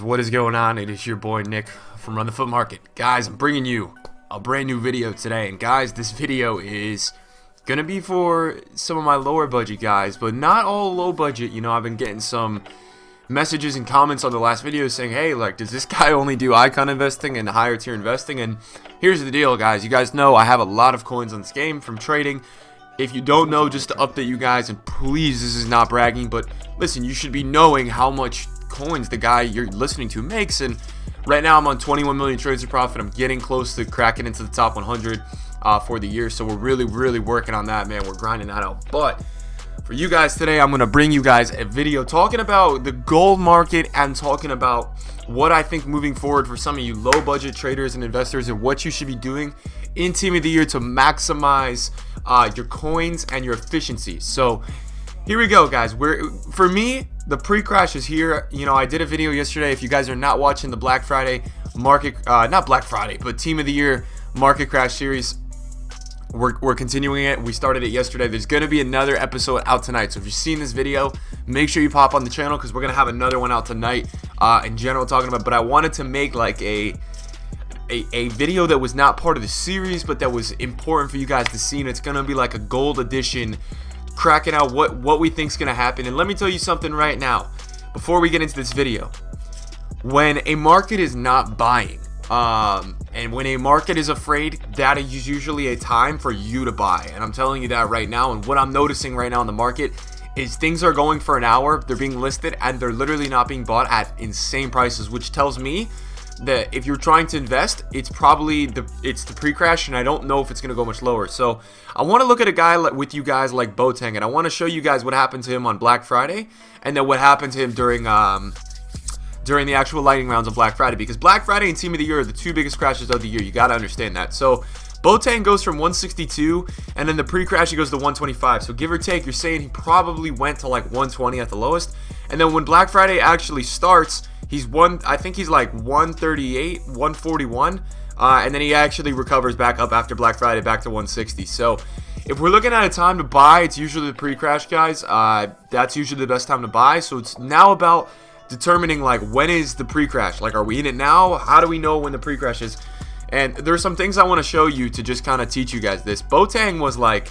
what is going on? It is your boy Nick from Run the Foot Market. Guys, I'm bringing you a brand new video today, and guys, this video is gonna be for some of my lower budget guys, but not all low budget. You know, I've been getting some messages and comments on the last video saying, hey, like, does this guy only do icon investing and higher tier investing? And here's the deal, guys. You guys know I have a lot of coins on this game from trading. If you don't know, just to update you guys, and please, this is not bragging, but listen, you should be knowing how much coins the guy you're listening to makes. And right now I'm on 21 million trades of profit. I'm getting close to cracking into the top 100 for the year, so we're really working on that, man. We're grinding that out. But for you guys today, I'm gonna bring you guys a video talking about the gold market and talking about what I think moving forward for some of you low budget traders and investors, and what you should be doing in Team of the Year to maximize your coins and your efficiency. So here we go, guys. For me, the pre-crash is here. You know, I did a video yesterday. If you guys are not watching the Black Friday market, not Black Friday, but Team of the Year market crash series, we're continuing it. We started it yesterday. There's going to be another episode out tonight. So if you've seen this video, make sure you pop on the channel, because we're going to have another one out tonight in general talking about. But I wanted to make like a video that was not part of the series, but that was important for you guys to see. And it's going to be like a gold edition, cracking out what we think is going to happen. And let me tell you something right now before we get into this video. When a market is not buying, and when a market is afraid, that is usually a time for you to buy. And I'm telling you that right now. And what I'm noticing right now in the market is things are going for an hour, they're being listed, and they're literally not being bought at insane prices, which tells me that if you're trying to invest, it's probably the pre-crash, and I don't know if it's going to go much lower. So I want to look at a guy with you guys like Boateng, and I want to show you guys what happened to him on Black Friday, and then what happened to him during the actual lightning rounds of Black Friday, because Black Friday and Team of the Year are the two biggest crashes of the year. You got to understand that. So Boateng goes from 162, and then the pre-crash he goes to 125. So give or take, you're saying he probably went to like 120 at the lowest. And then when Black Friday actually starts, I think he's like 138, 141, and then he actually recovers back up after Black Friday back to 160. So if we're looking at a time to buy, it's usually the pre-crash, guys. That's usually the best time to buy. So it's now about determining, like, when is the pre-crash? Like, are we in it now? How do we know when the pre-crash is? And there's some things I want to show you to just kind of teach you guys this. Boateng was like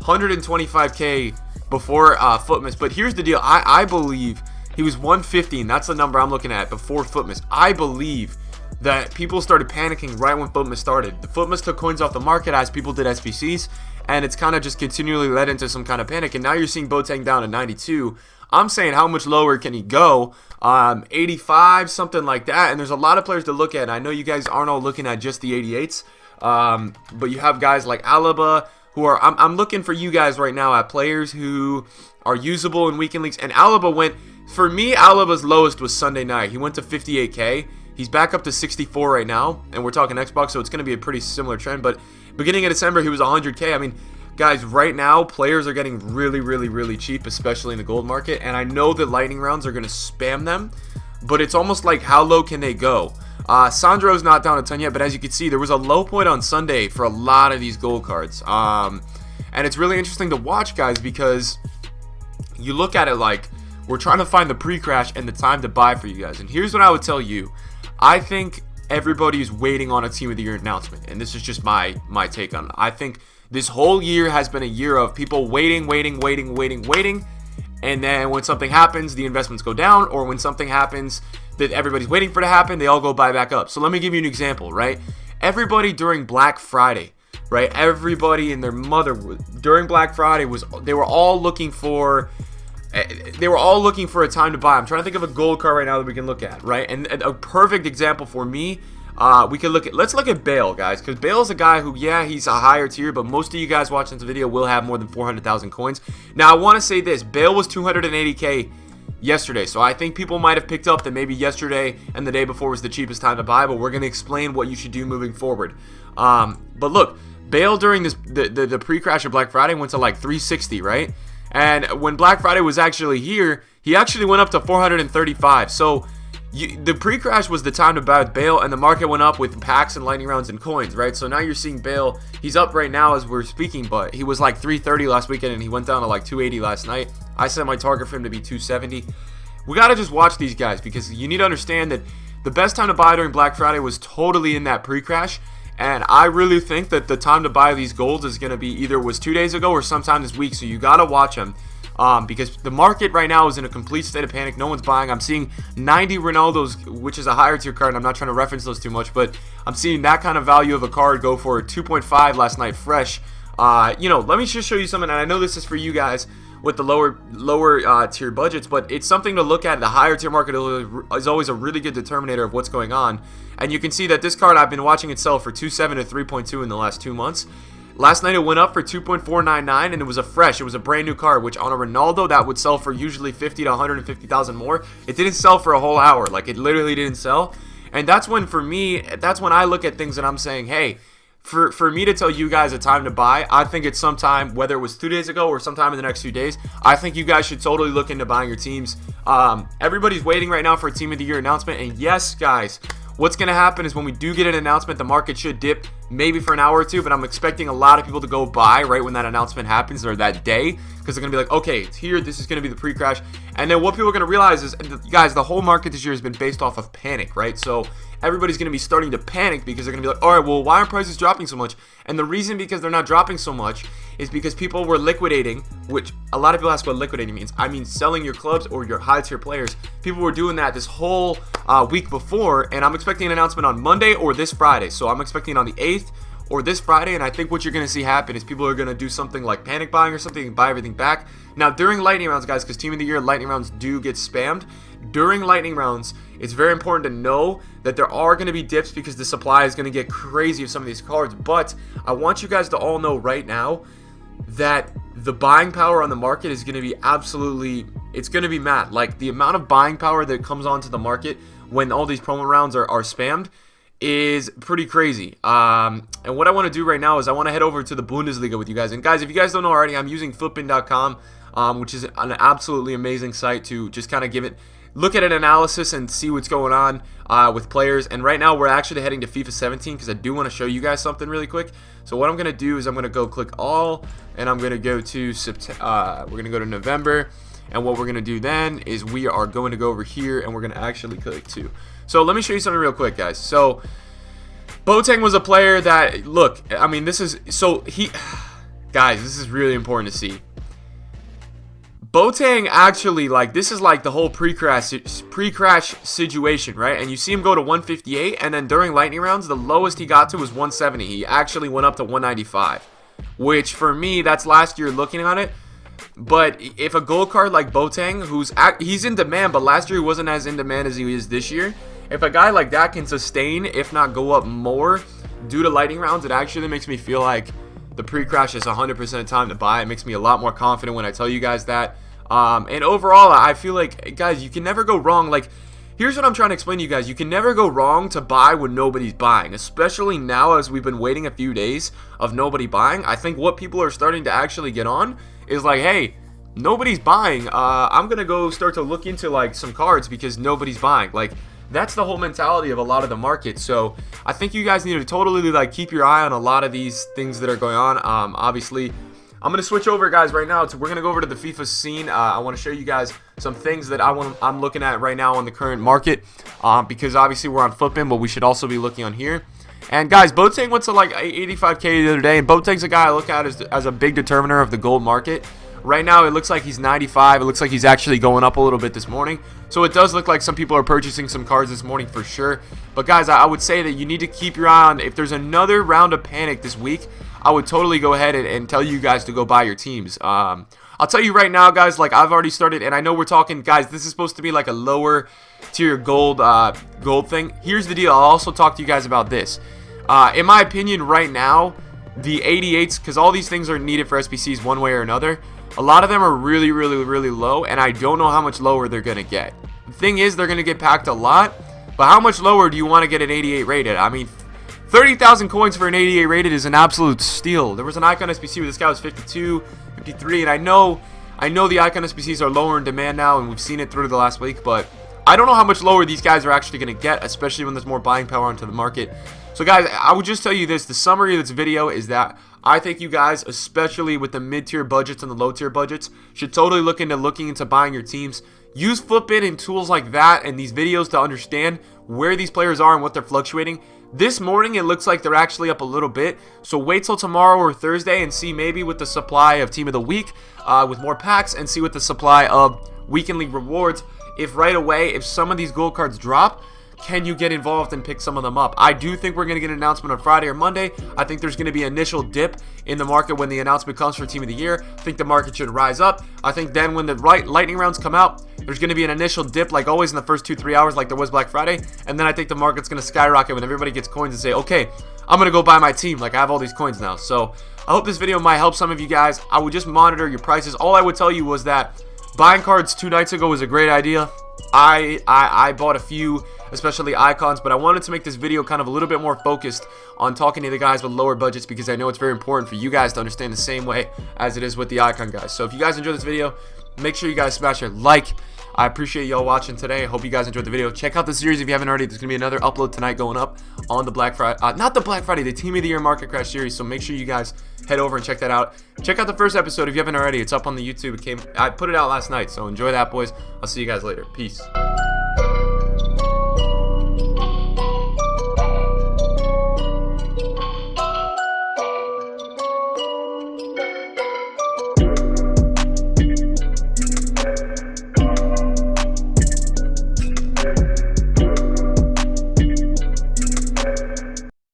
125k before FUTBIN, but here's the deal. I believe he was 150, and that's the number I'm looking at before FUTBIN. I believe that people started panicking right when FUTBIN started. The FUTBIN took coins off the market as people did SBCs, and it's kind of just continually led into some kind of panic. And now you're seeing Boateng down to 92. I'm saying, how much lower can he go? 85, something like that. And there's a lot of players to look at. I know you guys aren't all looking at just the 88s, but you have guys like Alaba who are. I'm looking for you guys right now at players who are usable in weekend leagues. And Alaba went. For me, Alaba's lowest was Sunday night. He went to 58k. He's back up to 64 right now, and we're talking Xbox, so it's going to be a pretty similar trend. But beginning of December, he was 100k. I mean, guys, right now, players are getting really cheap, especially in the gold market. And I know that lightning rounds are going to spam them, but it's almost like, how low can they go? Sandro's not down a ton yet, but as you can see, there was a low point on Sunday for a lot of these gold cards. And it's really interesting to watch, guys, because you look at it like, we're trying to find the pre-crash and the time to buy for you guys. And here's what I would tell you. I think everybody is waiting on a Team of the Year announcement, and this is just my take on it. I think this whole year has been a year of people waiting, and then when something happens, the investments go down, or when something happens that everybody's waiting for to happen, they all go buy back up. So let me give you an example, right? Everybody during Black Friday, right? Everybody and their mother during Black Friday they were all looking for a time to buy. I'm trying to think of a gold card right now that we can look at, right? And a perfect example for me, let's look at Bale, guys, because Bale's a guy who, yeah, he's a higher tier, but most of you guys watching this video will have more than 400,000 coins. Now, I want to say this. Bale was 280k yesterday, so I think people might have picked up that maybe yesterday and the day before was the cheapest time to buy, but we're going to explain what you should do moving forward. But look, Bale during the pre-crash of Black Friday went to like 360, right? And when Black Friday was actually here, he actually went up to 435. So the pre-crash was the time to buy with Bale, and the market went up with packs and lightning rounds and coins, right? So now you're seeing Bale. He's up right now as we're speaking, but he was like 330 last weekend, and he went down to like 280 last night. I set my target for him to be 270. we got to just watch these guys, because you need to understand that the best time to buy during Black Friday was totally in that pre-crash. And I really think that the time to buy these golds is going to be either was 2 days ago or sometime this week. So you got to watch them. Because the market right now is in a complete state of panic. No one's buying. I'm seeing 90 Ronaldos, which is a higher tier card, and I'm not trying to reference those too much, but I'm seeing that kind of value of a card go for 2.5 last night fresh. You know, let me just show you something, and I know this is for you guys with the lower tier budgets, but it's something to look at. The higher tier market is always a really good determinator of what's going on. And you can see that this card, I've been watching it sell for 2.7 to 3.2 in the last 2 months. Last night it went up for 2.499, and it was a brand new card, which on a Ronaldo that would sell for usually 50 to 150,000 more. It didn't sell for a whole hour. Like, it literally didn't sell. And that's when, for me, that's when I look at things and I'm saying, hey, for me to tell you guys a time to buy, I think it's sometime, whether it was 2 days ago or sometime in the next few days. I think you guys should totally look into buying your teams. Everybody's waiting right now for a Team of the Year announcement, and yes, guys, what's going to happen is when we do get an announcement, the market should dip maybe for an hour or two, but I'm expecting a lot of people to go buy right when that announcement happens, or that day, because they're going to be like, okay, it's here, this is going to be the pre-crash. And then what people are going to realize is, guys, the whole market this year has been based off of panic, right? So everybody's going to be starting to panic because they're going to be like, all right, well, why are prices dropping so much? And the reason because they're not dropping so much is because people were liquidating, which a lot of people ask what liquidating means. I mean selling your clubs or your high tier players. People were doing that this whole week before, and I'm expecting an announcement on Monday or this Friday. So I'm expecting on the 8th or this Friday, and I think what you're going to see happen is people are going to do something like panic buying or something and buy everything back. Now, during lightning rounds, guys, because Team of the Year lightning rounds do get spammed, during lightning rounds, it's very important to know that there are going to be dips because the supply is going to get crazy of some of these cards. But I want you guys to all know right now that the buying power on the market is going to be absolutely, it's going to be mad. Like, the amount of buying power that comes onto the market when all these promo rounds are spammed is pretty crazy. And what I want to do right now is I want to head over to the Bundesliga with you guys. And guys, if you guys don't know already, I'm using FUTBIN.com, which is an absolutely amazing site to just kind of look at an analysis and see what's going on with players. And right now we're actually heading to FIFA 17 because I do want to show you guys something really quick. So what I'm going to do is I'm going to go click all, and I'm going to go to we're going to go to November. And what we're going to do then is we are going to go over here and we're going to actually click 2. So let me show you something real quick, guys. So Boateng was a player that, look, I mean, this is, so guys, this is really important to see. Boateng actually, like, this is like the whole pre-crash situation, right? And you see him go to 158, and then during lightning rounds, the lowest he got to was 170. He actually went up to 195, which for me, that's last year looking at it. But if a gold card like Boateng, he's in demand, but last year he wasn't as in demand as he is this year. If a guy like that can sustain, if not go up more due to lightning rounds, it actually makes me feel like the pre-crash is 100% time to buy. It makes me a lot more confident when I tell you guys that. And overall, I feel like, guys, you can never go wrong. Like, here's what I'm trying to explain to you guys. You can never go wrong to buy when nobody's buying, especially now as we've been waiting a few days of nobody buying. I think what people are starting to actually get on is like, hey, nobody's buying. I'm going to go start to look into, like, some cards because nobody's buying. Like, that's the whole mentality of a lot of the market. So I think you guys need to totally, like, keep your eye on a lot of these things that are going on. Obviously, I'm going to switch over, guys, right now. We're going to go over to the FIFA scene. I want to show you guys some things that I'm looking at right now on the current market, because obviously we're on FUTBIN, but we should also be looking on here. And guys, Boateng went to like 85K the other day, and Boateng's a guy I look at as a big determiner of the gold market. Right now, it looks like he's 95. It looks like he's actually going up a little bit this morning. So it does look like some people are purchasing some cards this morning for sure. But guys, I would say that you need to keep your eye on, if there's another round of panic this week, I would totally go ahead and tell you guys to go buy your teams. I'll tell you right now, guys, like, I've already started, and I know we're talking, guys, this is supposed to be like a lower tier gold thing. Here's the deal. I'll also talk to you guys about this. In my opinion, right now, the 88s, because all these things are needed for SBCs one way or another, a lot of them are really, really, really low, and I don't know how much lower they're going to get. The thing is, they're going to get packed a lot, but how much lower do you want to get an 88 rated? I mean, 30,000 coins for an 88 rated is an absolute steal. There was an Icon SBC where this guy was 52, 53, and I know the Icon SBCs are lower in demand now, and we've seen it through the last week, but I don't know how much lower these guys are actually going to get, especially when there's more buying power onto the market. So guys, I would just tell you this, the summary of this video is that I think you guys, especially with the mid-tier budgets and the low-tier budgets, should totally look into buying your teams. use FUTBIN and tools like that and these videos to understand where these players are and what they're fluctuating. This morning, it looks like they're actually up a little bit, so wait till tomorrow or Thursday and see maybe with the supply of Team of the Week, with more packs, and see with the supply of Weekend League rewards, if right away, if some of these gold cards drop, can you get involved and pick some of them up? I do think we're going to get an announcement on Friday or Monday. I think there's going to be an initial dip in the market when the announcement comes for Team of the Year. I think the market should rise up. I think then when the lightning rounds come out, there's going to be an initial dip like always in the first 2-3 hours like there was Black Friday. And then I think the market's going to skyrocket when everybody gets coins and say, okay, I'm going to go buy my team. Like I have all these coins now. So I hope this video might help some of you guys. I would just monitor your prices. All I would tell you was that buying cards 2 nights ago was a great idea. I bought a few, especially icons, but I wanted to make this video kind of a little bit more focused on talking to the guys with lower budgets because I know it's very important for you guys to understand the same way as it is with the icon guys. So if you guys enjoyed this video, make sure you guys smash your like. I appreciate y'all watching today. I hope you guys enjoyed the video. Check out the series if you haven't already. There's going to be another upload tonight going up on the Black Friday, not the Black Friday, the Team of the Year Market Crash series. So make sure you guys head over and check that out. Check out the first episode if you haven't already. It's up on the YouTube. I put it out last night, so enjoy that, boys. I'll see you guys later. Peace.